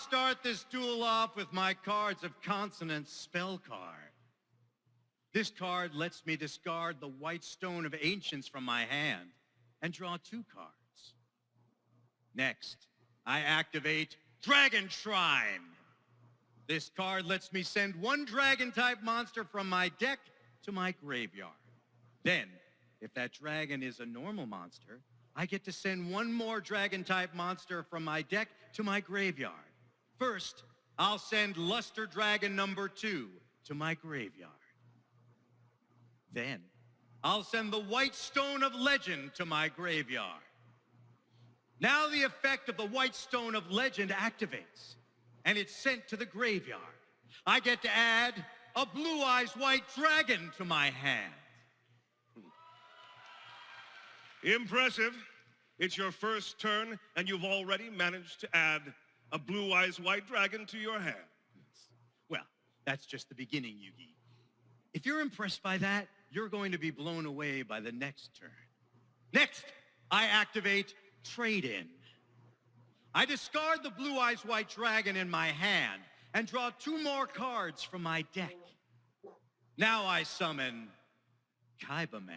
start this duel off with my Cards of Consonance spell card. This card lets me discard the White Stone of Ancients from my hand and draw 2 cards. Next, I activate Dragon Shrine. This card lets me send 1 dragon-type monster from my deck to my graveyard. Then, if that dragon is a normal monster, I get to send 1 more dragon-type monster from my deck to my graveyard. First, I'll send Luster Dragon number 2 to my graveyard. Then, I'll send the White Stone of Legend to my graveyard. Now the effect of the White Stone of Legend activates, and it's sent to the graveyard. I get to add a Blue Eyes White Dragon to my hand. Impressive. It's your first turn, and you've already managed to add a Blue Eyes White Dragon to your hand. Well, that's just the beginning, Yugi. If you're impressed by that, you're going to be blown away by the next turn. Next, I activate Trade-In. I discard the Blue Eyes White Dragon in my hand and draw 2 more cards from my deck. Now I summon Kaiba Man.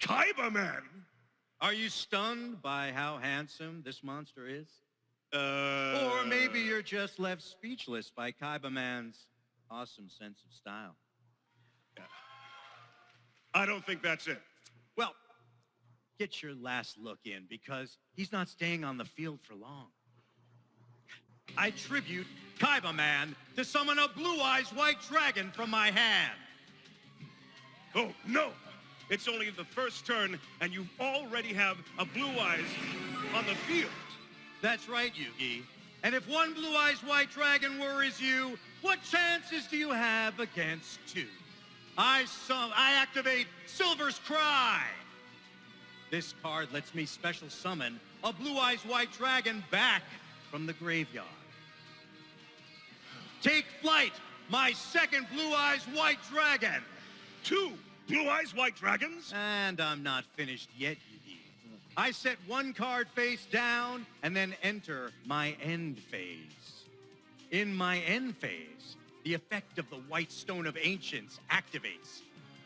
Kaiba Man? Are you stunned by how handsome this monster is? Or maybe you're just left speechless by Kaiba Man's awesome sense of style. I don't think that's it. Well, get your last look in, because he's not staying on the field for long. I tribute Kaiba Man to summon a Blue Eyes White Dragon from my hand. Oh, no! It's only the first turn, and you already have a Blue Eyes on the field. That's right, Yugi. And if 1 Blue Eyes White Dragon worries you, what chances do you have against 2? I activate Silver's Cry. This card lets me special summon a Blue Eyes White Dragon back from the graveyard. Take flight, my second Blue Eyes White Dragon. 2 Blue Eyes White Dragons? And I'm not finished yet, Yugi. I set 1 card face down and then enter my end phase. In my end phase, the effect of the White Stone of Ancients activates.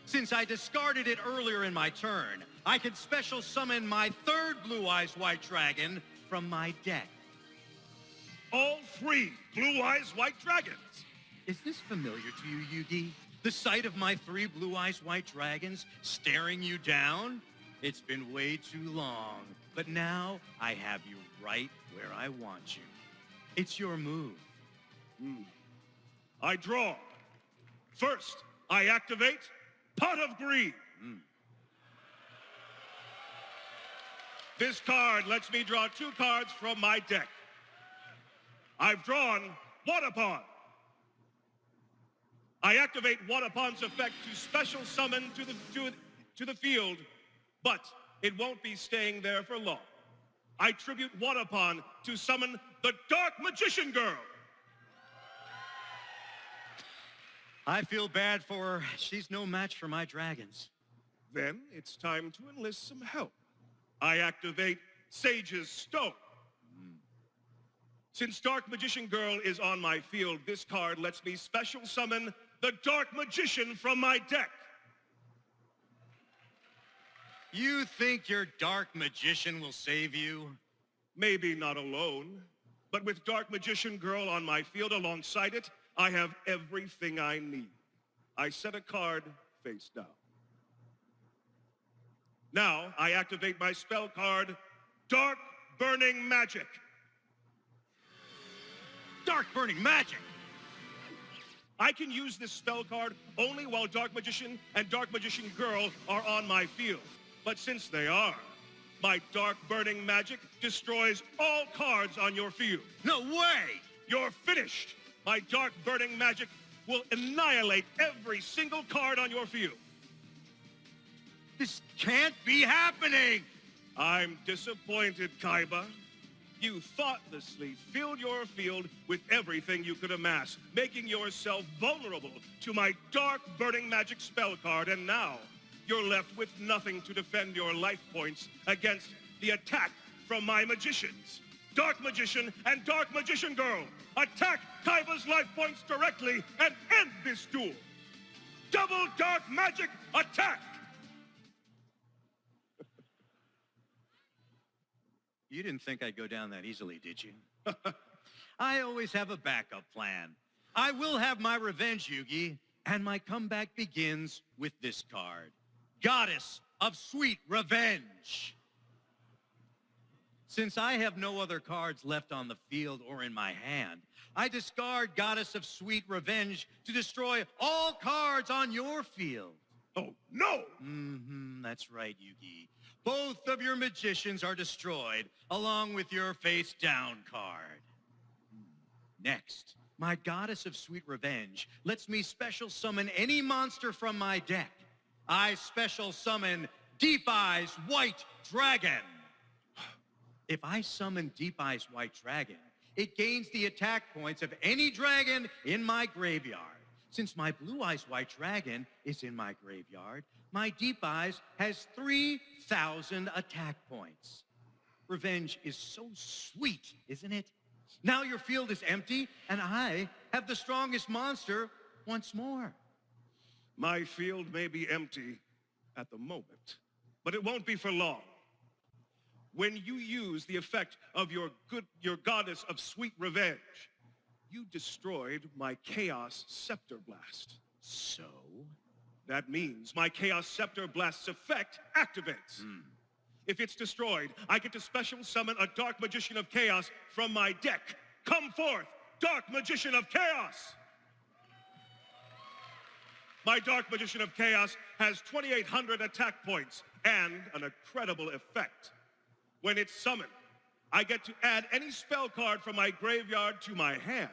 Since I discarded it earlier in my turn, I can special summon my 3rd Blue Eyes White Dragon from my deck. All 3 Blue Eyes White Dragons. Is this familiar to you, Yugi? The sight of my 3 Blue Eyes White Dragons staring you down? It's been way too long, but now I have you right where I want you. It's your move. I draw. First, I activate Pot of Greed. This card lets me draw 2 cards from my deck. I've drawn Waterpond. I activate Waterpond's effect to special summon to the field, but it won't be staying there for long. I tribute Waterpond to summon the Dark Magician Girl. I feel bad for her. She's no match for my dragons. Then it's time to enlist some help. I activate Sage's Stone. Since Dark Magician Girl is on my field, this card lets me special summon the Dark Magician from my deck. You think your Dark Magician will save you? Maybe not alone, but with Dark Magician Girl on my field alongside it, I have everything I need. I set a card face down. Now, I activate my spell card, Dark Burning Magic. Dark Burning Magic? I can use this spell card only while Dark Magician and Dark Magician Girl are on my field. But since they are, my Dark Burning Magic destroys all cards on your field. No way! You're finished! My Dark Burning Magic will annihilate every single card on your field. This can't be happening! I'm disappointed, Kaiba. You thoughtlessly filled your field with everything you could amass, making yourself vulnerable to my Dark Burning Magic spell card, and now you're left with nothing to defend your life points against the attack from my magicians. Dark Magician and Dark Magician Girl, attack Kaiba's life points directly and end this duel. Double Dark Magic attack! You didn't think I'd go down that easily, did you? I always have a backup plan. I will have my revenge, Yugi, and my comeback begins with this card. Goddess of Sweet Revenge. Since I have no other cards left on the field or in my hand, I discard Goddess of Sweet Revenge to destroy all cards on your field. Oh, no! That's right, Yugi. Both of your magicians are destroyed, along with your face-down card. Next, my Goddess of Sweet Revenge lets me special summon any monster from my deck. I special summon Deep Eyes White Dragon. If I summon Deep Eyes White Dragon, it gains the attack points of any dragon in my graveyard. Since my Blue Eyes White Dragon is in my graveyard, my Deep Eyes has 3,000 attack points. Revenge is so sweet, isn't it? Now your field is empty, and I have the strongest monster once more. My field may be empty at the moment, but it won't be for long. When you use the effect of your Goddess of Sweet Revenge, you destroyed my Chaos Scepter Blast. So? That means my Chaos Scepter Blast's effect activates. If it's destroyed, I get to special summon a Dark Magician of Chaos from my deck. Come forth, Dark Magician of Chaos! My Dark Magician of Chaos has 2,800 attack points and an incredible effect. When it's summoned, I get to add any spell card from my graveyard to my hand.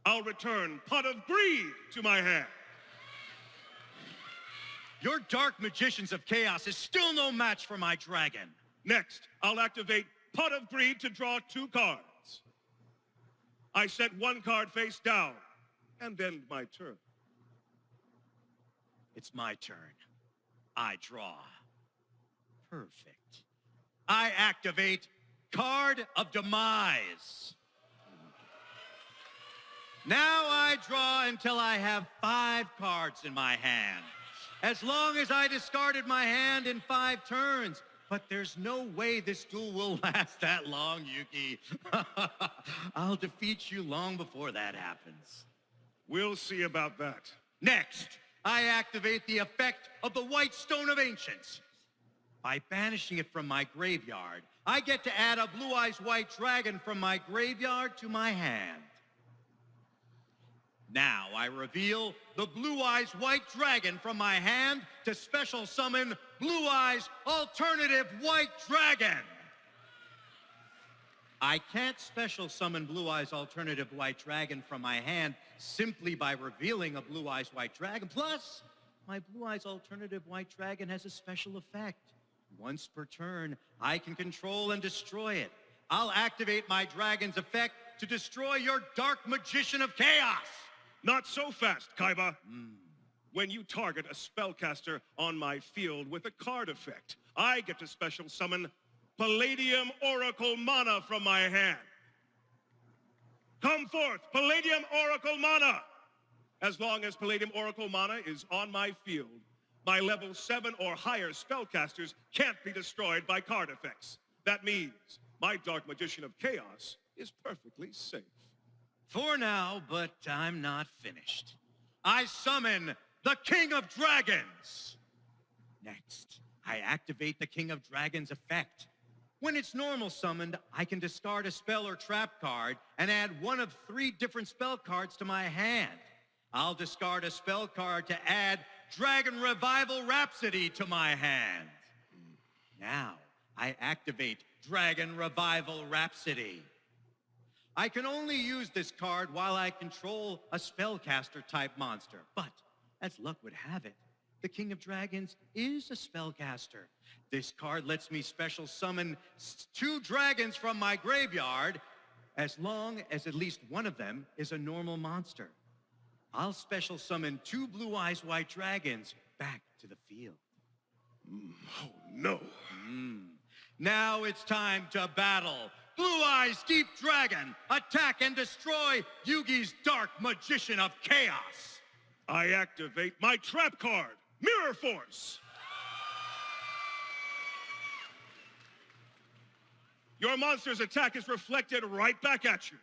I'll return Pot of Greed to my hand. Your Dark Magicians of Chaos is still no match for my dragon. Next, I'll activate Pot of Greed to draw 2 cards. I set 1 card face down and end my turn. It's my turn. I draw. Perfect. I activate Card of Demise. Now I draw until I have 5 cards in my hand. As long as I discarded my hand in 5 turns. But there's no way this duel will last that long, Yugi. I'll defeat you long before that happens. We'll see about that. Next, I activate the effect of the White Stone of Ancients. By banishing it from my graveyard, I get to add a Blue Eyes White Dragon from my graveyard to my hand. Now I reveal the Blue Eyes White Dragon from my hand to special summon Blue Eyes Alternative White Dragon. I can't special summon Blue Eyes Alternative White Dragon from my hand simply by revealing a Blue Eyes White Dragon. Plus, my Blue Eyes Alternative White Dragon has a special effect. Once per turn, I can control and destroy it. I'll activate my dragon's effect to destroy your Dark Magician of Chaos. Not so fast, Kaiba. When you target a spellcaster on my field with a card effect, I get to special summon Palladium Oracle Mana from my hand. Come forth, Palladium Oracle Mana! As long as Palladium Oracle Mana is on my field, my level 7 or higher spellcasters can't be destroyed by card effects. That means my Dark Magician of Chaos is perfectly safe. For now, but I'm not finished. I summon the King of Dragons. Next, I activate the King of Dragons effect. When it's normal summoned, I can discard a spell or trap card and add 1 of 3 different spell cards to my hand. I'll discard a spell card to add Dragon Revival Rhapsody to my hand. Now, I activate Dragon Revival Rhapsody. I can only use this card while I control a spellcaster-type monster. But, as luck would have it, the King of Dragons is a spellcaster. This card lets me special summon 2 dragons from my graveyard, as long as at least one of them is a normal monster. I'll special summon 2 Blue Eyes White Dragons back to the field. Oh, no. Now it's time to battle. Blue Eyes Deep Dragon, attack and destroy Yugi's Dark Magician of Chaos. I activate my trap card, Mirror Force. Your monster's attack is reflected right back at you.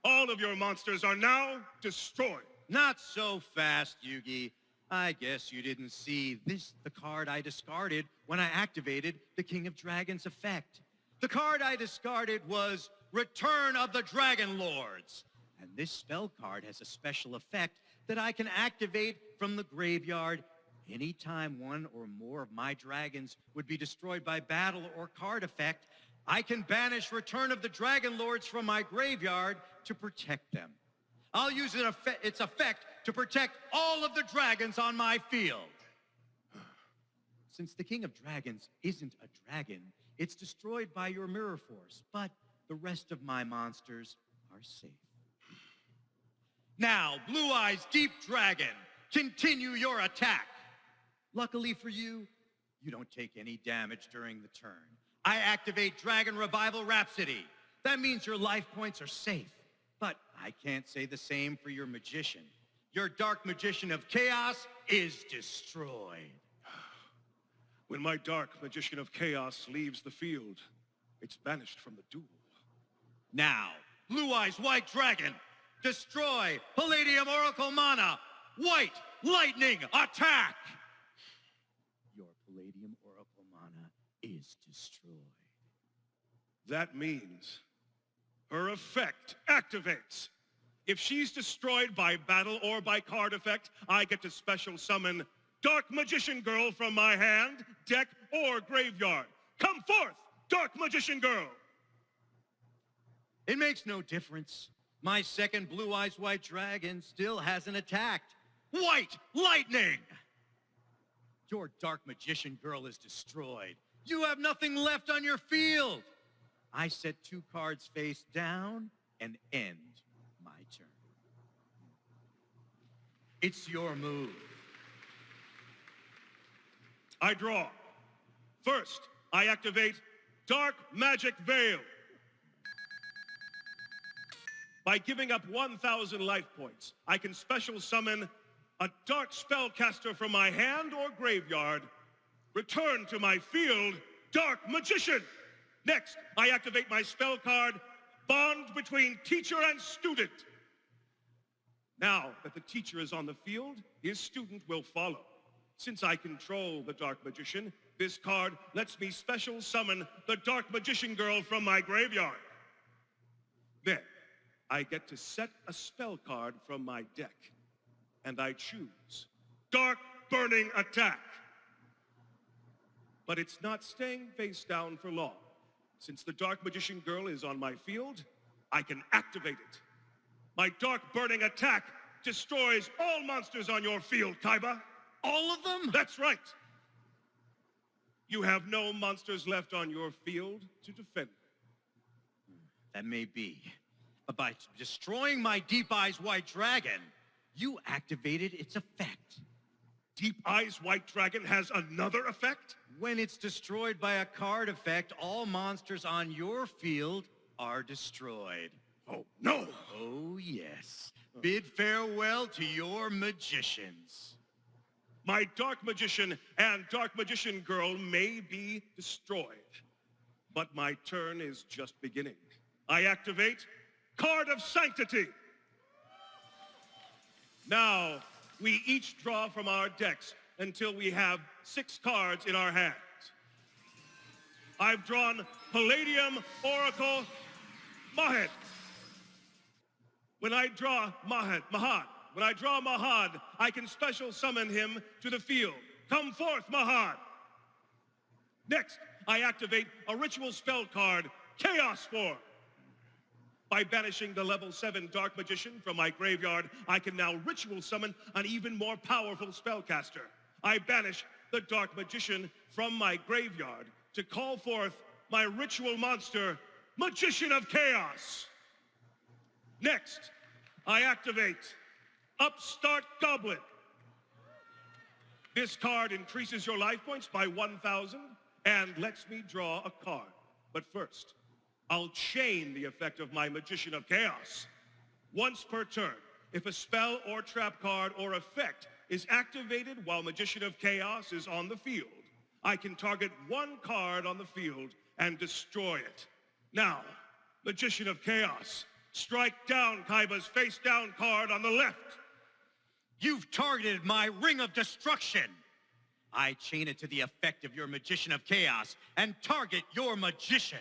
All of your monsters are now destroyed. Not so fast, Yugi. I guess you didn't see the card I discarded when I activated the King of Dragons effect. The card I discarded was Return of the Dragon Lords. And this spell card has a special effect that I can activate from the graveyard anytime one or more of my dragons would be destroyed by battle or card effect. I can banish Return of the Dragon Lords from my graveyard to protect them. I'll use its effect to protect all of the dragons on my field. Since the King of Dragons isn't a dragon, it's destroyed by your Mirror Force, but the rest of my monsters are safe. Now, Blue Eyes Deep Dragon, continue your attack. Luckily for you, you don't take any damage during the turn. I activate Dragon Revival Rhapsody. That means your life points are safe. But I can't say the same for your magician. Your Dark Magician of Chaos is destroyed. When my Dark Magician of Chaos leaves the field, it's banished from the duel. Now, Blue Eyes White Dragon, destroy Palladium Oracle Mana. White Lightning attack! Your Palladium Oracle Mana is destroyed. That means her effect activates. If she's destroyed by battle or by card effect, I get to special summon Dark Magician Girl from my hand, deck, or graveyard. Come forth, Dark Magician Girl! It makes no difference. My second Blue Eyes White Dragon still hasn't attacked. White Lightning! Your Dark Magician Girl is destroyed. You have nothing left on your field. I set 2 cards face down and end my turn. It's your move. I draw. First, I activate Dark Magic Veil. By giving up 1,000 life points, I can special summon a dark spellcaster from my hand or graveyard. Return to my field, Dark Magician. Next, I activate my spell card, Bond Between Teacher and Student. Now that the teacher is on the field, his student will follow. Since I control the Dark Magician, this card lets me special summon the Dark Magician Girl from my graveyard. Then, I get to set a spell card from my deck, and I choose Dark Burning Attack. But it's not staying face down for long. Since the Dark Magician Girl is on my field, I can activate it. My Dark Burning Attack destroys all monsters on your field, Kaiba. All of them? That's right. You have no monsters left on your field to defend. That may be. But by destroying my Deep Eyes White Dragon, you activated its effect. Deep Eyes White Dragon has another effect? When it's destroyed by a card effect, all monsters on your field are destroyed. Oh, no! Oh, yes. Bid farewell to your magicians. My Dark Magician and Dark Magician Girl may be destroyed, but my turn is just beginning. I activate Card of Sanctity. Now, we each draw from our decks until we have 6 cards in our hands. I've drawn Palladium Oracle Mahad. When I draw Mahad, I can special summon him to the field. Come forth, Mahad. Next, I activate a ritual spell card, Chaos Form. By banishing the level 7 Dark Magician from my graveyard, I can now ritual summon an even more powerful spellcaster. I banish the Dark Magician from my graveyard to call forth my ritual monster, Magician of Chaos. Next, I activate Upstart Goblin. This card increases your life points by 1,000 and lets me draw a card. But first, I'll chain the effect of my Magician of Chaos. Once per turn, if a spell or trap card or effect is activated while Magician of Chaos is on the field, I can target one card on the field and destroy it. Now, Magician of Chaos, strike down Kaiba's face-down card on the left. You've targeted my Ring of Destruction. I chain it to the effect of your Magician of Chaos and target your Magician.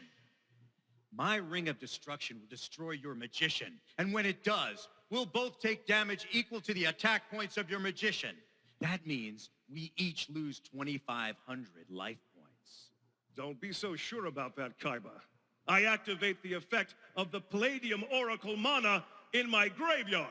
My Ring of Destruction will destroy your Magician, and when it does, we'll both take damage equal to the attack points of your Magician. That means we each lose 2,500 life points. Don't be so sure about that, Kaiba. I activate the effect of the Palladium Oracle Mana in my graveyard.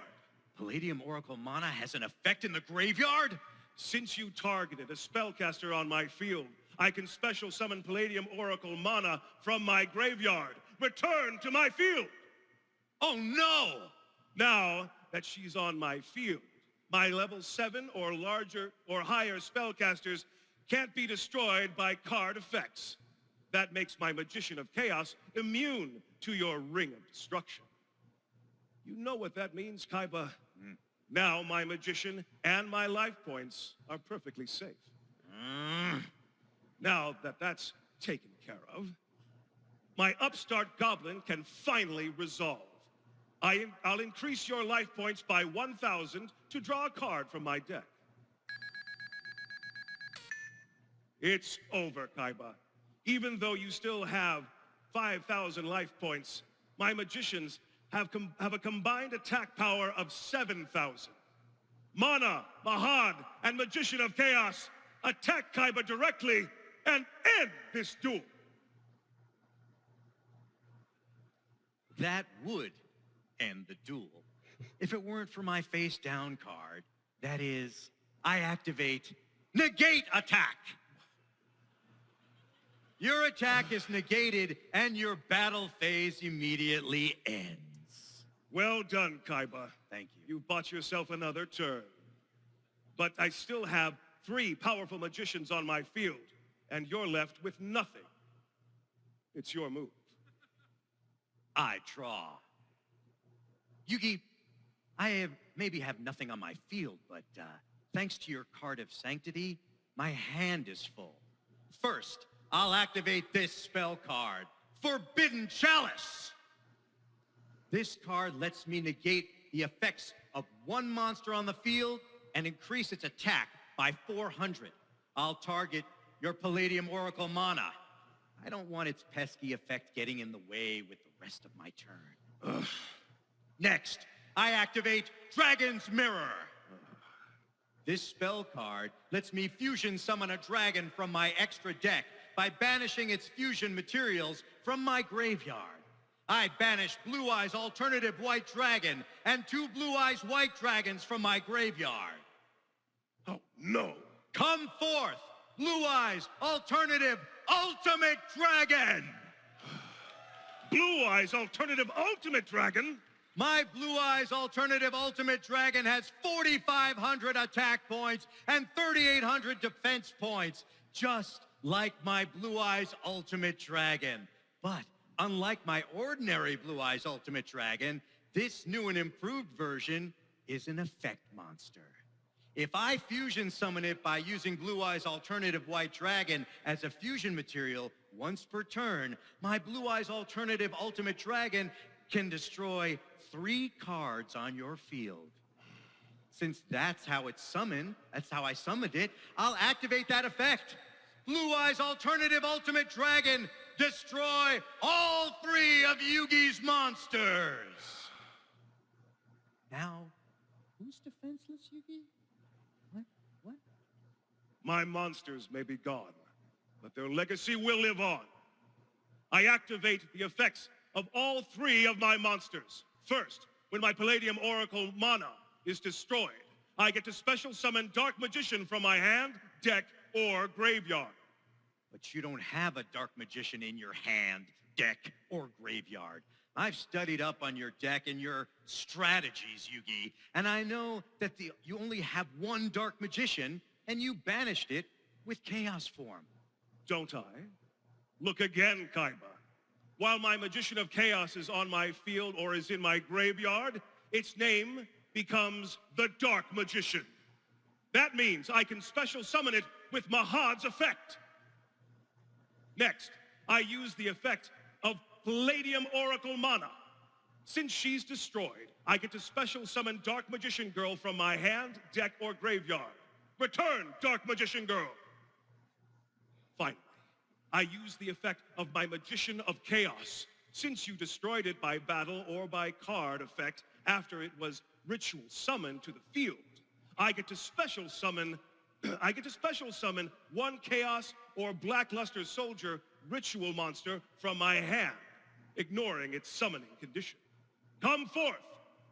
Palladium Oracle Mana has an effect in the graveyard? Since you targeted a spellcaster on my field, I can special summon Palladium Oracle Mana from my graveyard. Return to my field! Oh no! Now that she's on my field, my level 7 or larger or higher spellcasters can't be destroyed by card effects. That makes my Magician of Chaos immune to your Ring of Destruction. You know what that means, Kaiba? Now my Magician and my life points are perfectly safe. Now that that's taken care of, my upstart goblin can finally resolve. I'll increase your life points by 1,000 to draw a card from my deck. It's over, Kaiba. Even though you still have 5,000 life points, my magicians have a combined attack power of 7,000. Mana, Mahad, and Magician of Chaos, attack Kaiba directly and end this duel. That would end the duel if it weren't for my face-down card. That is, I activate Negate Attack. Your attack is negated and your battle phase immediately ends. Well done, Kaiba. Thank you. You've bought yourself another turn. But I still have 3 powerful magicians on my field, and you're left with nothing. It's your move. I draw. Yugi, I maybe have nothing on my field, but thanks to your card of sanctity, my hand is full. First, I'll activate this spell card, Forbidden Chalice. This card lets me negate the effects of one monster on the field and increase its attack by 400. I'll target your Palladium Oracle Mana. I don't want its pesky effect getting in the way with the rest of my turn. Ugh. Next, I activate Dragon's Mirror. This spell card lets me fusion summon a dragon from my extra deck by banishing its fusion materials from my graveyard. I banish Blue Eyes Alternative White Dragon and 2 Blue Eyes White Dragons from my graveyard. Oh, no. Come forth, Blue Eyes Alternative Ultimate Dragon! Blue Eyes Alternative Ultimate Dragon? My Blue Eyes Alternative Ultimate Dragon has 4,500 attack points and 3,800 defense points, just like my Blue Eyes Ultimate Dragon. But unlike my ordinary Blue Eyes Ultimate Dragon, this new and improved version is an effect monster. If I fusion summon it by using Blue Eyes Alternative White Dragon as a fusion material once per turn, my Blue Eyes Alternative Ultimate Dragon can destroy 3 cards on your field. Since that's how it's summoned, that's how I summoned it, I'll activate that effect. Blue Eyes Alternative Ultimate Dragon, destroy all 3 of Yugi's monsters. Now, who's defenseless, Yugi? What? My monsters may be gone, but their legacy will live on. I activate the effects of all 3 of my monsters. First, when my Palladium Oracle Mana is destroyed, I get to special summon Dark Magician from my hand, deck, or graveyard. But you don't have a Dark Magician in your hand, deck, or graveyard. I've studied up on your deck and your strategies, Yugi, and I know that you only have 1 Dark Magician, and you banished it with Chaos form. Don't I? Look again, Kaiba. While my Magician of Chaos is on my field or is in my graveyard, its name becomes the Dark Magician. That means I can special summon it with Mahad's effect. Next, I use the effect of Palladium Oracle Mana. Since she's destroyed, I get to special summon Dark Magician Girl from my hand, deck, or graveyard. Return, Dark Magician Girl. Finally, I use the effect of my Magician of Chaos. Since you destroyed it by battle or by card effect after it was ritual summoned to the field, I get to special summon one Chaos or Blackluster Soldier ritual monster from my hand, ignoring its summoning condition. Come forth,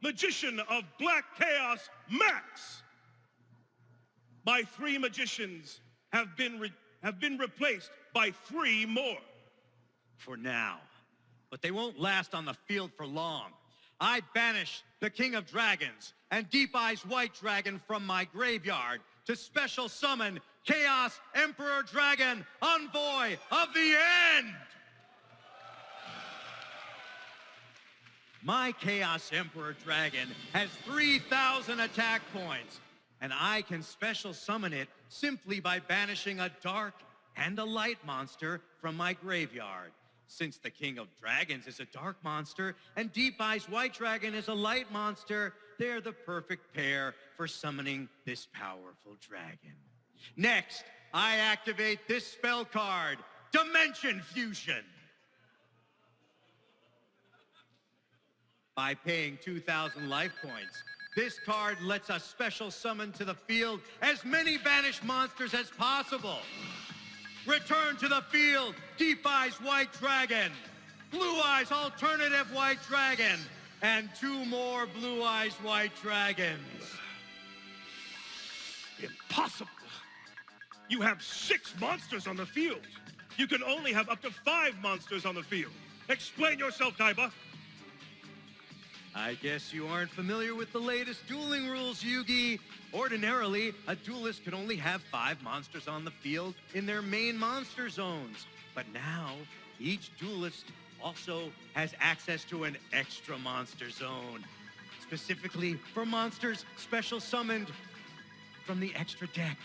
Magician of Black Chaos Max! My 3 magicians have been replaced by 3 more. For now. But they won't last on the field for long. I banish the King of Dragons and Deep Eyes White Dragon from my graveyard to special summon Chaos Emperor Dragon, Envoy of the End! My Chaos Emperor Dragon has 3,000 attack points, and I can special summon it simply by banishing a dark and a light monster from my graveyard. Since the King of Dragons is a dark monster and Deep Eyes White Dragon is a light monster, they're the perfect pair for summoning this powerful dragon. Next, I activate this spell card, Dimension Fusion. By paying 2,000 life points, this card lets us special summon to the field as many banished monsters as possible. Return to the field, Deep Eyes White Dragon, Blue Eyes Alternative White Dragon, and 2 more Blue Eyes White Dragons. Impossible! You have 6 monsters on the field. You can only have up to 5 monsters on the field. Explain yourself, Kaiba. I guess you aren't familiar with the latest dueling rules, Yugi. Ordinarily, a duelist could only have 5 monsters on the field in their main monster zones. But now, each duelist also has access to an extra monster zone, specifically for monsters special summoned from the extra deck.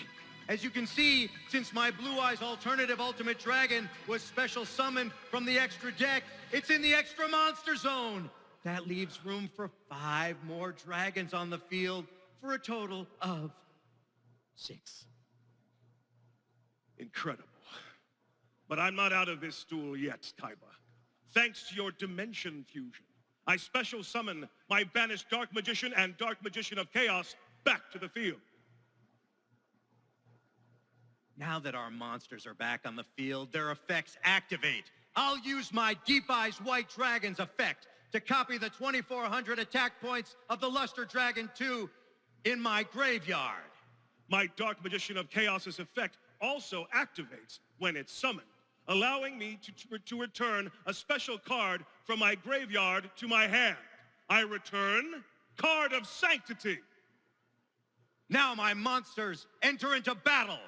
As you can see, since my Blue Eyes Alternative Ultimate Dragon was special summoned from the extra deck, it's in the extra monster zone. That leaves room for 5 more dragons on the field for a total of 6. Incredible. But I'm not out of this duel yet, Kaiba. Thanks to your Dimension Fusion, I special summon my banished Dark Magician and Dark Magician of Chaos back to the field. Now that our monsters are back on the field, their effects activate. I'll use my Deep Eyes White Dragon's effect to copy the 2,400 attack points of the Luster Dragon 2 in my graveyard. My Dark Magician of Chaos's effect also activates when it's summoned, allowing me to return a special card from my graveyard to my hand. I return Card of Sanctity. Now my monsters enter into battle.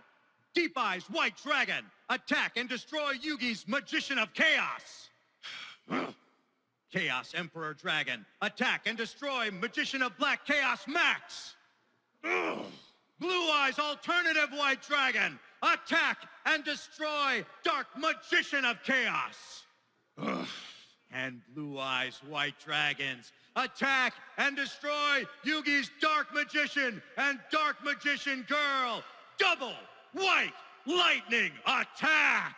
Deep Eyes White Dragon, attack and destroy Yugi's Magician of Chaos. Chaos Emperor Dragon, attack and destroy Magician of Black Chaos Max. Blue Eyes Alternative White Dragon, attack and destroy Dark Magician of Chaos. And Blue Eyes White Dragons, attack and destroy Yugi's Dark Magician and Dark Magician Girl. Double White Lightning attack!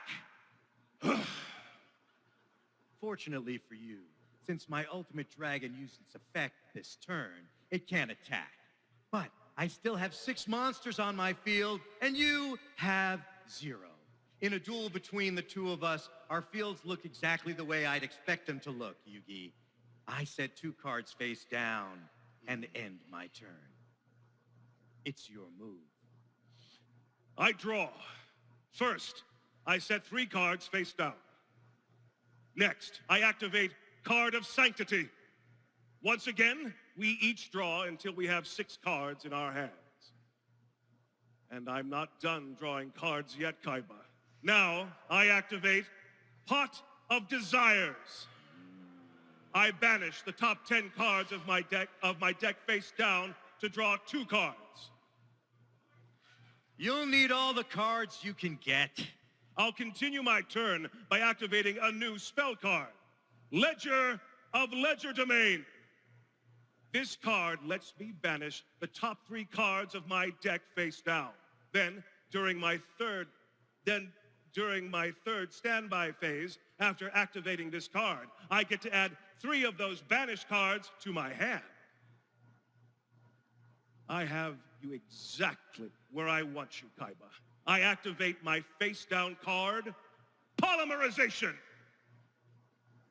Fortunately for you, since my Ultimate Dragon used its effect this turn, it can't attack. But I still have 6 monsters on my field, and you have 0. In a duel between the 2 of us, our fields look exactly the way I'd expect them to look, Yugi. I set 2 cards face down and end my turn. It's your move. I draw. First, I set 3 cards face down. Next, I activate Card of Sanctity. Once again, we each draw until we have 6 cards in our hands. And I'm not done drawing cards yet, Kaiba. Now, I activate Pot of desires. I banish the top 10 cards of my deck face down to draw 2 cards. You'll need all the cards you can get. I'll continue my turn by activating a new spell card, Ledger of Legerdemain. This card lets me banish the top 3 cards of my deck face down. Then, during my third standby phase, after activating this card, I get to add 3 of those banished cards to my hand. I have you exactly where I want you, Kaiba. I activate my face-down card, Polymerization.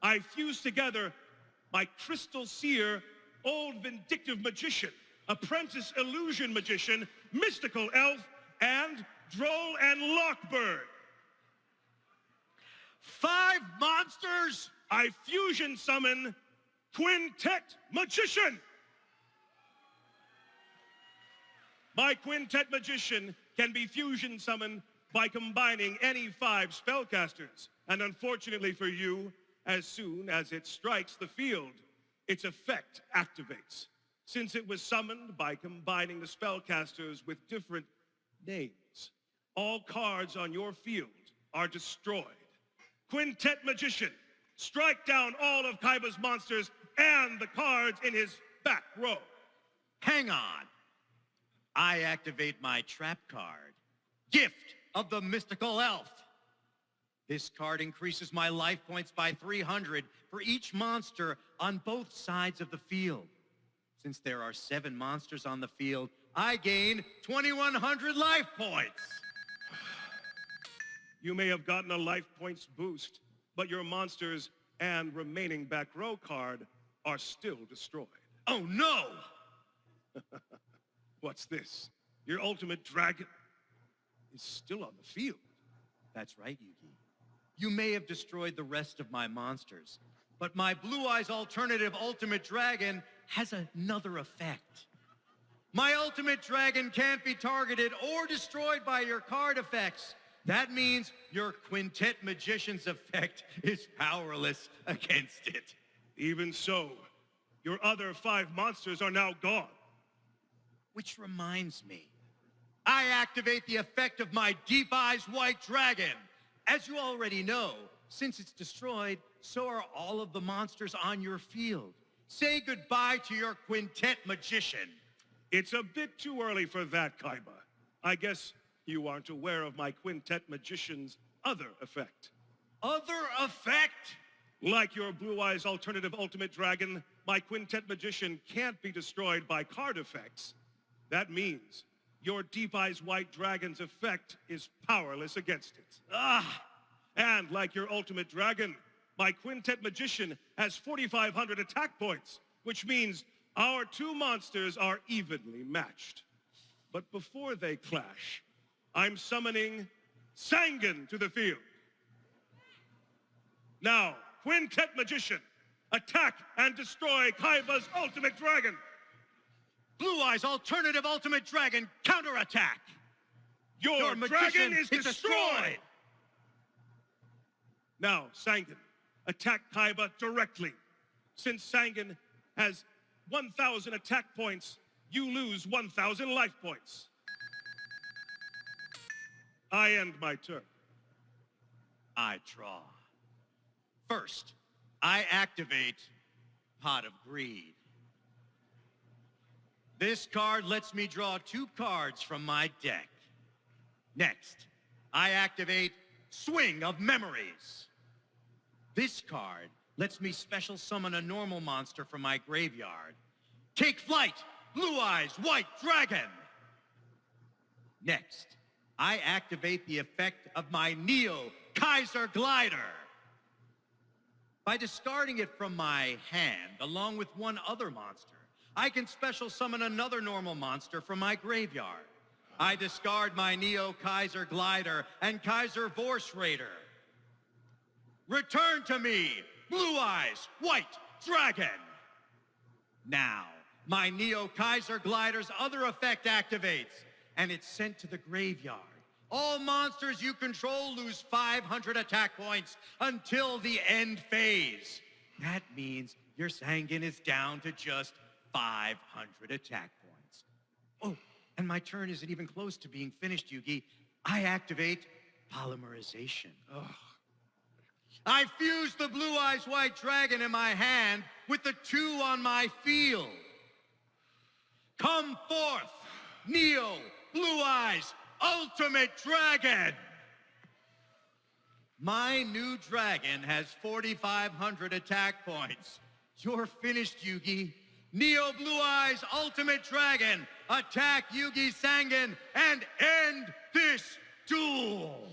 I fuse together my Crystal Seer, Old Vindictive Magician, Apprentice Illusion Magician, Mystical Elf, and Droll and Lockbird. 5 monsters? I fusion summon Quintet Magician. My Quintet Magician can be fusion summoned by combining any 5 spellcasters. And unfortunately for you, as soon as it strikes the field, its effect activates, since it was summoned by combining the spellcasters with different names. All cards on your field are destroyed. Quintet Magician, strike down all of Kaiba's monsters and the cards in his back row. Hang on. I activate my trap card, Gift of the Mystical Elf. This card increases my life points by 300 for each monster on both sides of the field. Since there are 7 monsters on the field, I gain 2,100 life points. You may have gotten a life points boost, but your monsters and remaining back row card are still destroyed. Oh no! What's this? Your ultimate dragon is still on the field. That's right, Yugi. You may have destroyed the rest of my monsters, but my Blue Eyes alternative ultimate dragon has another effect. My ultimate dragon can't be targeted or destroyed by your card effects. That means your Quintet Magician's effect is powerless against it. Even so, your other 5 monsters are now gone. Which reminds me, I activate the effect of my Deep Eyes White Dragon. As you already know, since it's destroyed, so are all of the monsters on your field. Say goodbye to your Quintet Magician. It's a bit too early for that, Kaiba. I guess you aren't aware of my Quintet Magician's other effect. Other effect? Like your Blue Eyes alternative ultimate dragon, my Quintet Magician can't be destroyed by card effects. That means your Deep Eyes White Dragon's effect is powerless against it. And like your ultimate dragon, my Quintet Magician has 4,500 attack points, which means our 2 monsters are evenly matched. But before they clash, I'm summoning Sangan to the field. Now, Quintet Magician, attack and destroy Kaiba's ultimate dragon. Blue Eyes alternative ultimate dragon counterattack. Your dragon is destroyed. Now, Sangan, attack Kaiba directly. Since Sangan has 1,000 attack points, you lose 1,000 life points. I end my turn. I draw. First, I activate Pot of Greed. This card lets me draw 2 cards from my deck. Next, I activate Swing of Memories. This card lets me special summon a normal monster from my graveyard. Take flight, Blue Eyes White Dragon! Next, I activate the effect of my Neo Kaiser Glider. By discarding it from my hand, along with 1 other monster, I can special summon another normal monster from my graveyard. I discard my Neo Kaiser Glider and Kaiser Vorse Raider. Return to me, Blue Eyes White Dragon! Now, my Neo Kaiser Glider's other effect activates, and it's sent to the graveyard. All monsters you control lose 500 attack points until the end phase. That means your Sangan is down to just 500 attack points. Oh, and my turn isn't even close to being finished, Yugi. I activate polymerization. Ugh. I fuse the Blue Eyes White Dragon in my hand with the 2 on my field. Come forth, Neo Blue Eyes Ultimate Dragon! My new dragon has 4,500 attack points. You're finished, Yugi. Neo Blue Eyes Ultimate Dragon, attack Yugi Sangan and end this duel!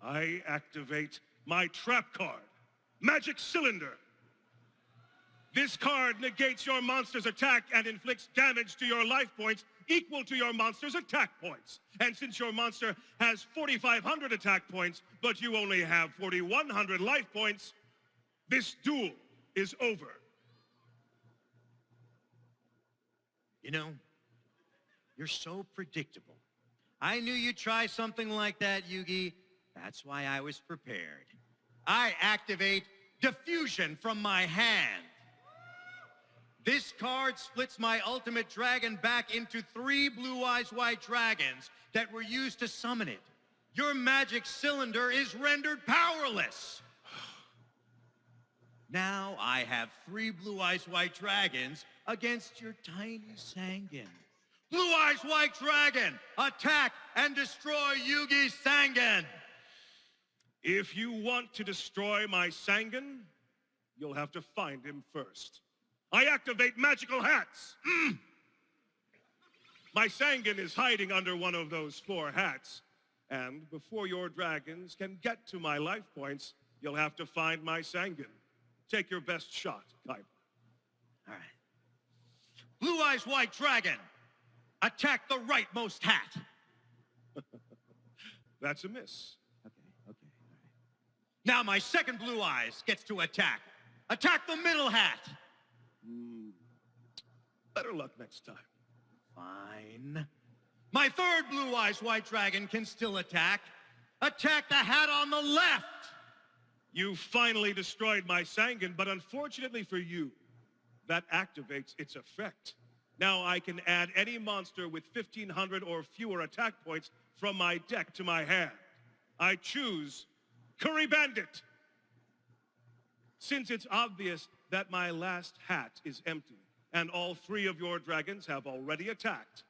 I activate my trap card, Magic Cylinder. This card negates your monster's attack and inflicts damage to your life points equal to your monster's attack points. And since your monster has 4,500 attack points, but you only have 4,100 life points, this duel is over. You know, you're so predictable. I knew you'd try something like that, Yugi. That's why I was prepared. I activate Diffusion from my hand. This card splits my Ultimate Dragon back into 3 Blue Eyes White Dragons that were used to summon it. Your Magic Cylinder is rendered powerless. Now I have 3 Blue Eyes White Dragons against your tiny Sangan. Blue Eyes White Dragon, attack and destroy Yugi Sangan! If you want to destroy my Sangan, you'll have to find him first. I activate magical hats. My Sangan is hiding under one of those 4 hats. And before your dragons can get to my life points, you'll have to find my Sangan. Take your best shot, Kaiba. All right. Blue Eyes White Dragon, attack the rightmost hat. That's a miss. Okay, all right. Now my second Blue Eyes gets to attack. Attack the middle hat. Better luck next time. Fine. My third Blue Eyes White Dragon can still attack. Attack the hat on the left! You finally destroyed my Sangan, but unfortunately for you, that activates its effect. Now I can add any monster with 1,500 or fewer attack points from my deck to my hand. I choose Curry Bandit. Since it's obvious that my last hat is empty, and all 3 of your dragons have already attacked,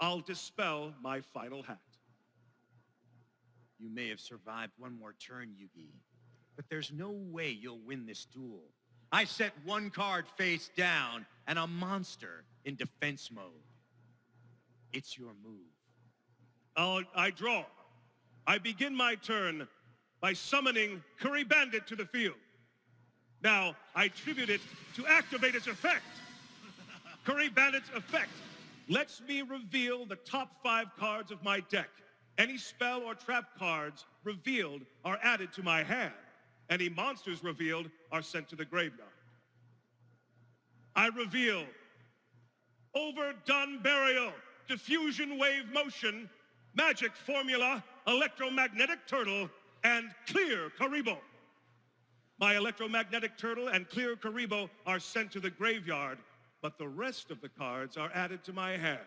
I'll dispel my final hat. You may have survived one more turn, Yugi, but there's no way you'll win this duel. I set 1 card face down and a monster in defense mode. It's your move. I draw. I begin my turn by summoning Curry Bandit to the field. Now, I tribute it to activate its effect. Curry Bandit's effect lets me reveal the top 5 cards of my deck. Any spell or trap cards revealed are added to my hand. Any monsters revealed are sent to the graveyard. I reveal Overdone Burial, Diffusion Wave Motion, Magic Formula, Electromagnetic Turtle, and Clear Karibo. My Electromagnetic Turtle and Clear Karibo are sent to the graveyard, but the rest of the cards are added to my hand.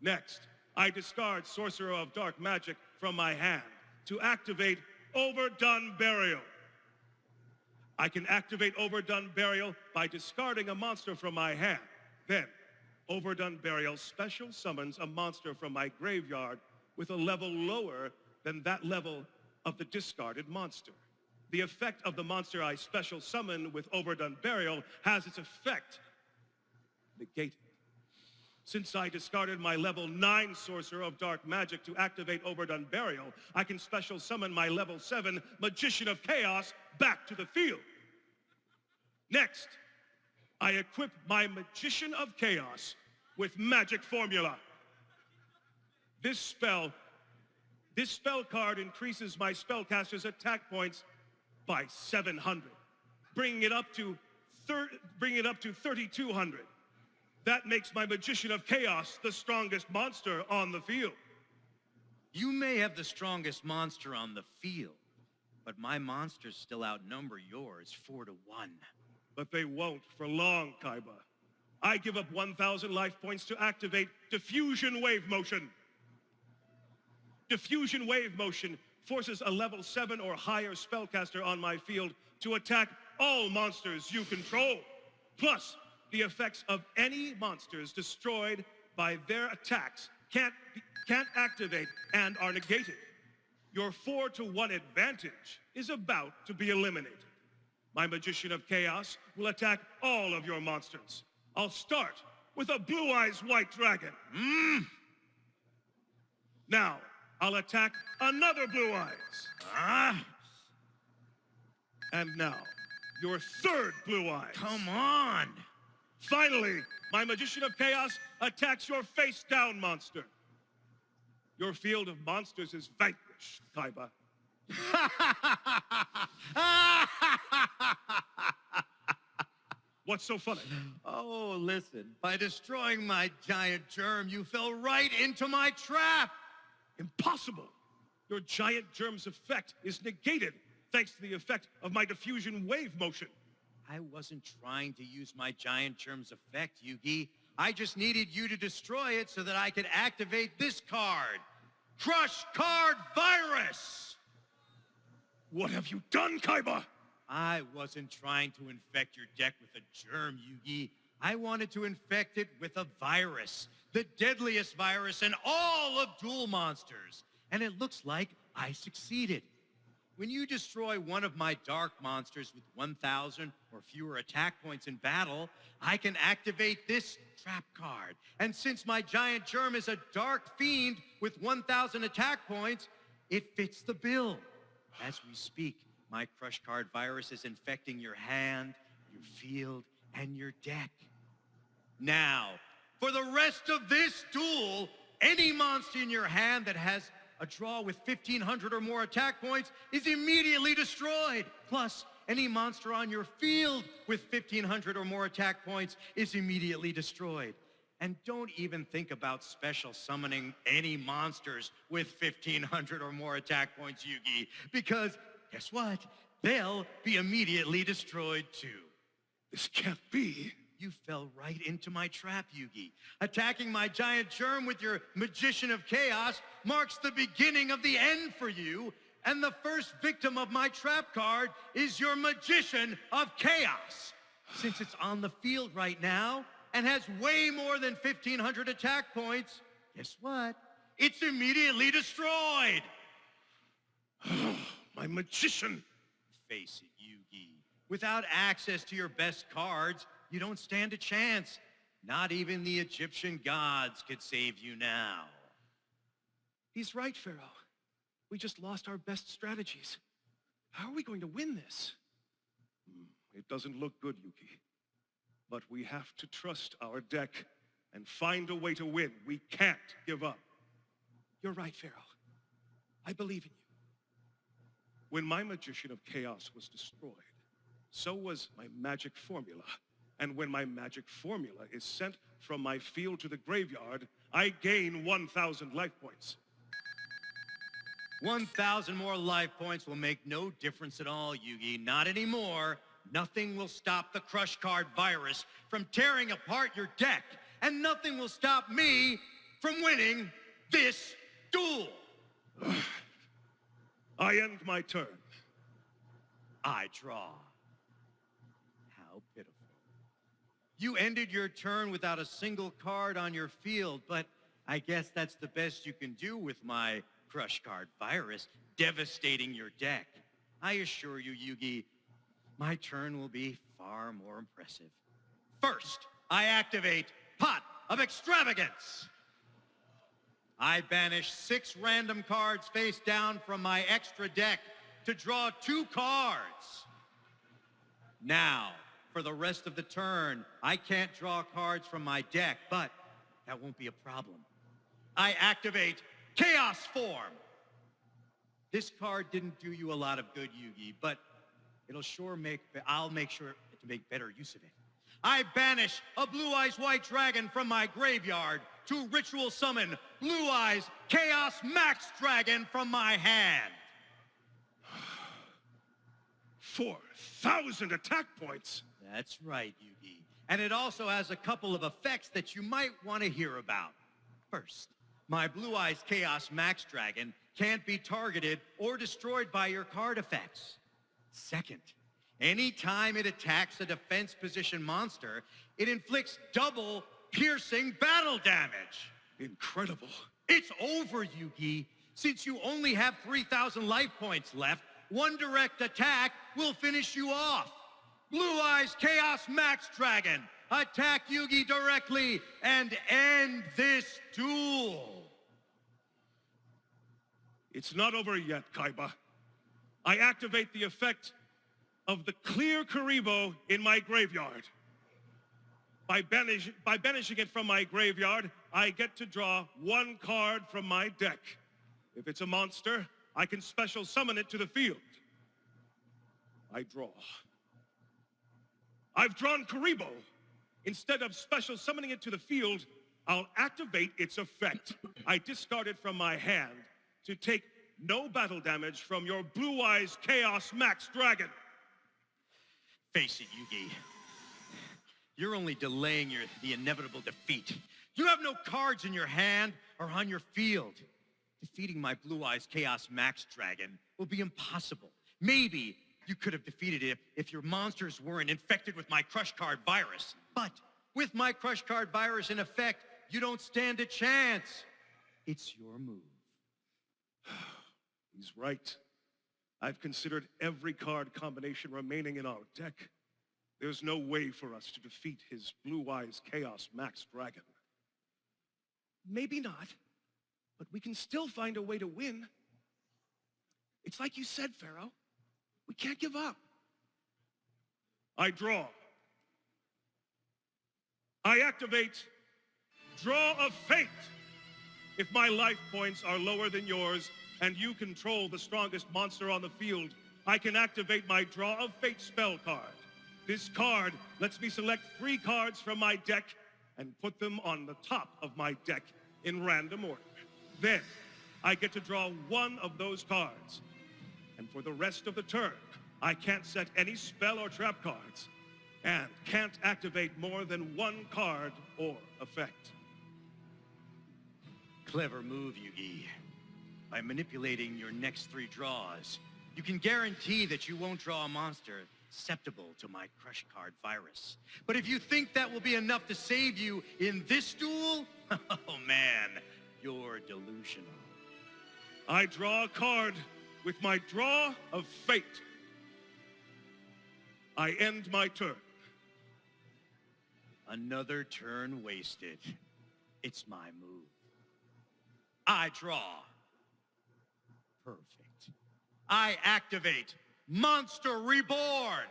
Next, I discard Sorcerer of Dark Magic from my hand to activate Overdone Burial. I can activate Overdone Burial by discarding a monster from my hand. Then, Overdone Burial special summons a monster from my graveyard with a level lower than that level of the discarded monster. The effect of the monster I special summon with Overdone Burial has its effect negated. Since I discarded my level 9 Sorcerer of Dark Magic to activate Overdone Burial, I can special summon my level 7 Magician of Chaos back to the field. Next, I equip my Magician of Chaos with Magic Formula. This spell card increases my spellcaster's attack points by 700, bringing it up to 3,200. That makes my Magician of Chaos the strongest monster on the field. You may have the strongest monster on the field, but my monsters still outnumber yours 4-1. But they won't for long, Kaiba. I give up 1,000 life points to activate Diffusion Wave Motion. Diffusion Wave Motion forces a level 7 or higher spellcaster on my field to attack all monsters you control. Plus, the effects of any monsters destroyed by their attacks can't activate and are negated. Your 4-1 advantage is about to be eliminated. My Magician of Chaos will attack all of your monsters. I'll start with a Blue Eyes White Dragon. Now, I'll attack another Blue Eyes. And now, your third Blue Eyes. Come on! Finally, my Magician of Chaos attacks your face-down monster. Your field of monsters is vanquished, Kaiba. What's so funny? Oh, listen. By destroying my giant germ, you fell right into my trap! Impossible! Your giant germ's effect is negated thanks to the effect of my diffusion wave motion. I wasn't trying to use my giant germ's effect, Yugi. I just needed you to destroy it so that I could activate this card. Crush Card Virus! What have you done, Kaiba? I wasn't trying to infect your deck with a germ, Yugi. I wanted to infect it with a virus. The deadliest virus in all of Duel Monsters. And it looks like I succeeded. When you destroy one of my dark monsters with 1,000 or fewer attack points in battle, I can activate this trap card. And since my giant germ is a dark fiend with 1,000 attack points, it fits the bill. As we speak, my Crush Card Virus is infecting your hand, your field, and your deck. Now, for the rest of this duel, any monster in your hand that has a draw with 1,500 or more attack points is immediately destroyed. Plus, any monster on your field with 1,500 or more attack points is immediately destroyed. And don't even think about special summoning any monsters with 1,500 or more attack points, Yugi, because guess what? They'll be immediately destroyed too. This can't be. You fell right into my trap, Yugi. Attacking my giant germ with your Magician of Chaos marks the beginning of the end for you, and the first victim of my trap card is your Magician of Chaos. Since it's on the field right now and has way more than 1,500 attack points, guess what? It's immediately destroyed. My Magician. Face it, Yugi. Without access to your best cards, you don't stand a chance. Not even the Egyptian gods could save you now. He's right, Pharaoh. We just lost our best strategies. How are we going to win this? It doesn't look good, Yugi. But we have to trust our deck and find a way to win. We can't give up. You're right, Pharaoh. I believe in you. When my Magician of Chaos was destroyed, so was my magic formula. And when my magic formula is sent from my field to the graveyard, I gain 1,000 life points. 1,000 more life points will make no difference at all, Yugi. Not anymore. Nothing will stop the Crush Card Virus from tearing apart your deck. And nothing will stop me from winning this duel. I end my turn. I draw. How pitiful. You ended your turn without a single card on your field, but I guess that's the best you can do with my Crush Card Virus devastating your deck. I assure you, Yugi, my turn will be far more impressive. First, I activate Pot of Extravagance. I banish 6 random cards face down from my extra deck to draw 2 cards. Now, for the rest of the turn, I can't draw cards from my deck, but that won't be a problem. I activate Chaos Form. This card didn't do you a lot of good, Yugi, but I'll make sure to make better use of it. I banish a Blue Eyes White Dragon from my graveyard to ritual summon Blue Eyes Chaos Max Dragon from my hand. 4,000 attack points. That's right, Yugi. And it also has a couple of effects that you might want to hear about. First, my Blue Eyes Chaos Max Dragon can't be targeted or destroyed by your card effects. Second, anytime it attacks a defense position monster, it inflicts double piercing battle damage. Incredible. It's over, Yugi. Since you only have 3,000 life points left, one direct attack will finish you off. Blue Eyes Chaos Max Dragon, attack Yugi directly and end this duel. It's not over yet, Kaiba. I activate the effect of the clear Karibo in my graveyard. By banishing it from my graveyard, I get to draw one card from my deck. If it's a monster, I can special summon it to the field. I draw. I've drawn Karibo. Instead of special summoning it to the field, I'll activate its effect. I discard it from my hand to take no battle damage from your Blue Eyes Chaos Max Dragon. Face it, Yugi. You're only delaying the inevitable defeat. You have no cards in your hand or on your field. Defeating my Blue Eyes Chaos Max Dragon will be impossible. Maybe you could have defeated it if your monsters weren't infected with my Crush Card virus. But with my Crush Card virus in effect, you don't stand a chance. It's your move. He's right. I've considered every card combination remaining in our deck. There's no way for us to defeat his Blue Eyes Chaos Max Dragon. Maybe not, but we can still find a way to win. It's like you said, Pharaoh. We can't give up. I draw. I activate Draw of Fate. If my life points are lower than yours and you control the strongest monster on the field, I can activate my Draw of Fate spell card. This card lets me select 3 cards from my deck and put them on the top of my deck in random order. Then, I get to draw one of those cards. And for the rest of the turn, I can't set any spell or trap cards, and can't activate more than one card or effect. Clever move, Yugi. By manipulating your next 3 draws, you can guarantee that you won't draw a monster susceptible to my Crush Card virus. But if you think that will be enough to save you in this duel, oh man, you're delusional. I draw a card with my Draw of Fate. I end my turn. Another turn wasted. It's my move. I draw. Perfect. I activate Monster Reborn.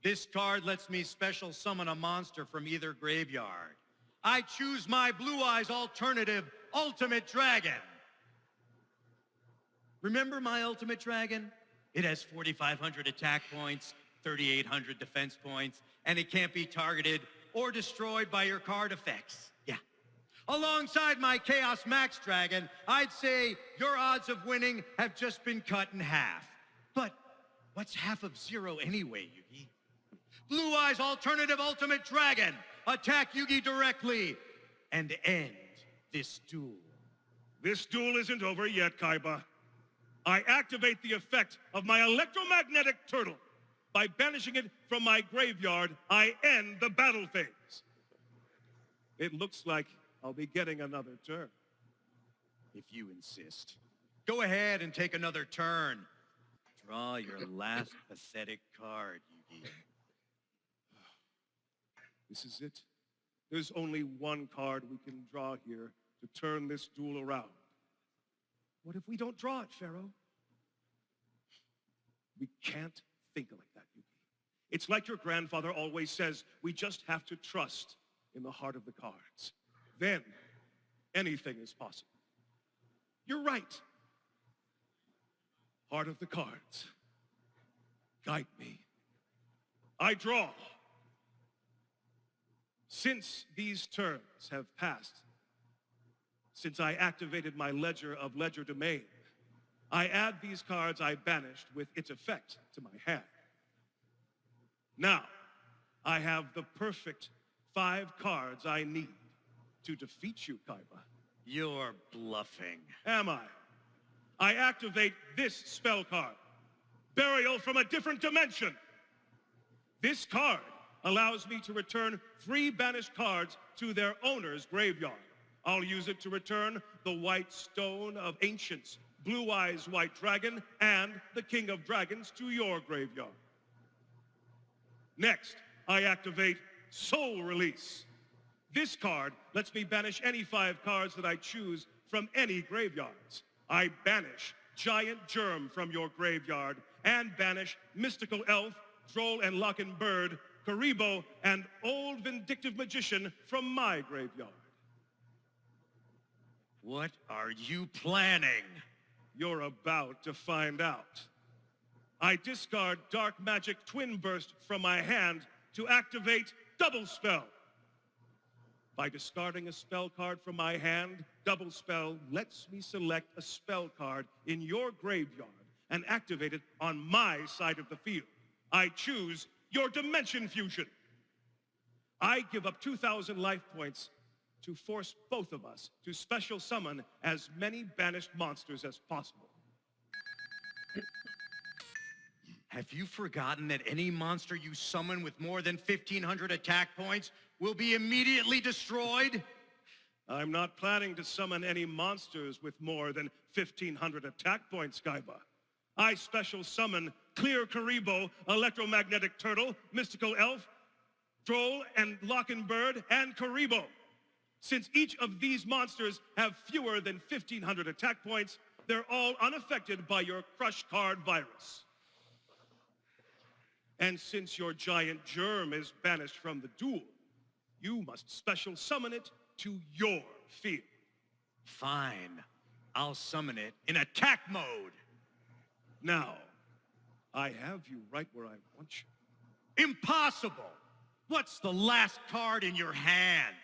This card lets me special summon a monster from either graveyard. I choose my Blue Eyes alternative, Ultimate Dragon. Remember my Ultimate Dragon? It has 4,500 attack points, 3,800 defense points, and it can't be targeted or destroyed by your card effects. Yeah. Alongside my Chaos Max Dragon, I'd say your odds of winning have just been cut in half. But what's half of 0 anyway, Yugi? Blue Eyes alternative Ultimate Dragon, attack Yugi directly and end this duel. This duel isn't over yet, Kaiba. I activate the effect of my electromagnetic turtle. By banishing it from my graveyard, I end the battle phase. It looks like I'll be getting another turn. If you insist. Go ahead and take another turn. Draw your last pathetic card, Yugi. This is it. There's only one card we can draw here to turn this duel around. What if we don't draw it, Pharaoh? We can't think like that, Yugi. It's like your grandfather always says, we just have to trust in the heart of the cards. Then, anything is possible. You're right. Heart of the cards. Guide me. I draw. Since these turns have passed, since I activated my Ledger of Legerdemain, I add these cards I banished with its effect to my hand. Now, I have the perfect 5 cards I need to defeat you, Kaiba. You're bluffing. Am I? I activate this spell card, Burial from a Different Dimension. This card allows me to return 3 banished cards to their owner's graveyard. I'll use it to return the White Stone of Ancients, Blue Eyes White Dragon, and the King of Dragons to your graveyard. Next, I activate Soul Release. This card lets me banish any 5 cards that I choose from any graveyards. I banish Giant Germ from your graveyard and banish Mystical Elf, Droll and Lockin' Bird, Karibo, and Old Vindictive Magician from my graveyard. What are you planning? You're about to find out. I discard Dark Magic Twin Burst from my hand to activate Double Spell. By discarding a spell card from my hand, Double Spell lets me select a spell card in your graveyard and activate it on my side of the field. I choose your Dimension Fusion. I give up 2,000 life points to force both of us to special summon as many banished monsters as possible. Have you forgotten that any monster you summon with more than 1,500 attack points will be immediately destroyed? I'm not planning to summon any monsters with more than 1,500 attack points, Kaiba. I special summon Clear Karibo, Electromagnetic Turtle, Mystical Elf, Droll and Lockin' Bird, and Karibo. Since each of these monsters have fewer than 1,500 attack points, they're all unaffected by your Crush Card virus. And since your Giant Germ is banished from the duel, you must special summon it to your field. Fine. I'll summon it in attack mode. Now, I have you right where I want you. Impossible! What's the last card in your hand?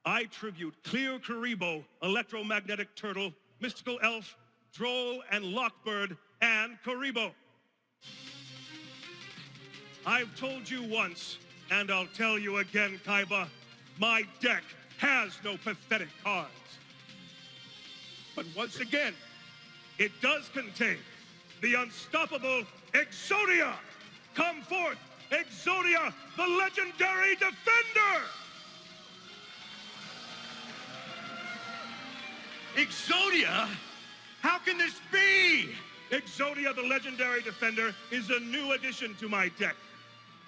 I tribute Clear Karibo, Electromagnetic Turtle, Mystical Elf, Droll and Lockbird, and Karibo. I've told you once, and I'll tell you again, Kaiba, my deck has no pathetic cards. But once again, it does contain the unstoppable Exodia! Come forth, Exodia, the legendary defender! Exodia? How can this be? Exodia, the legendary defender, is a new addition to my deck.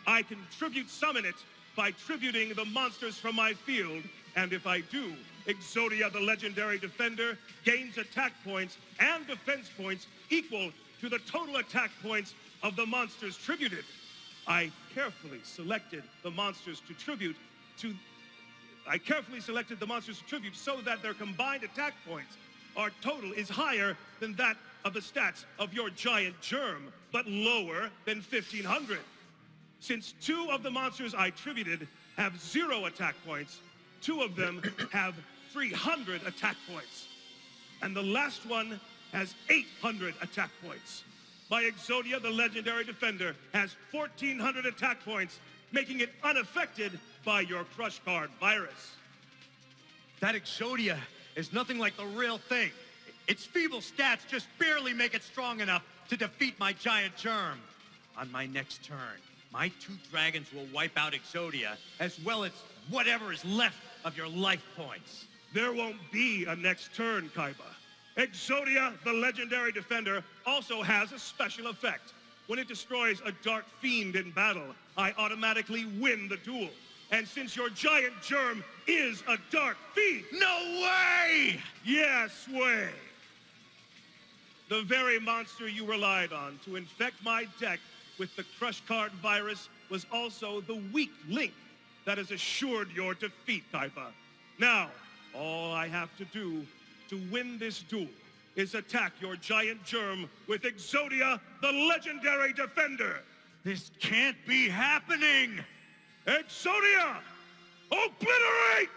I can tribute summon it by tributing the monsters from my field, and if I do, Exodia, the legendary defender, gains attack points and defense points equal to the total attack points of the monsters tributed. I carefully selected the monsters to tribute so that their combined attack points, our total, is higher than that of the stats of your Giant Germ, but lower than 1,500. Since 2 of the monsters I tributed have 0 attack points, 2 of them have 300 attack points, and the last one has 800 attack points. My Exodia, the legendary defender, has 1,400 attack points, making it unaffected by your Crush Card virus. That Exodia is nothing like the real thing. Its feeble stats just barely make it strong enough to defeat my Giant Germ. On my next turn, my 2 dragons will wipe out Exodia, as well as whatever is left of your life points. There won't be a next turn, Kaiba. Exodia, the legendary defender, also has a special effect. When it destroys a Dark Fiend in battle, I automatically win the duel. And since your Giant Germ is a Dark Fiend... No way! Yes way! The very monster you relied on to infect my deck with the Crush Card virus was also the weak link that has assured your defeat, Kaiba. Now, all I have to do to win this duel is attack your Giant Germ with Exodia, the legendary defender. This can't be happening! Exodia! Obliterate!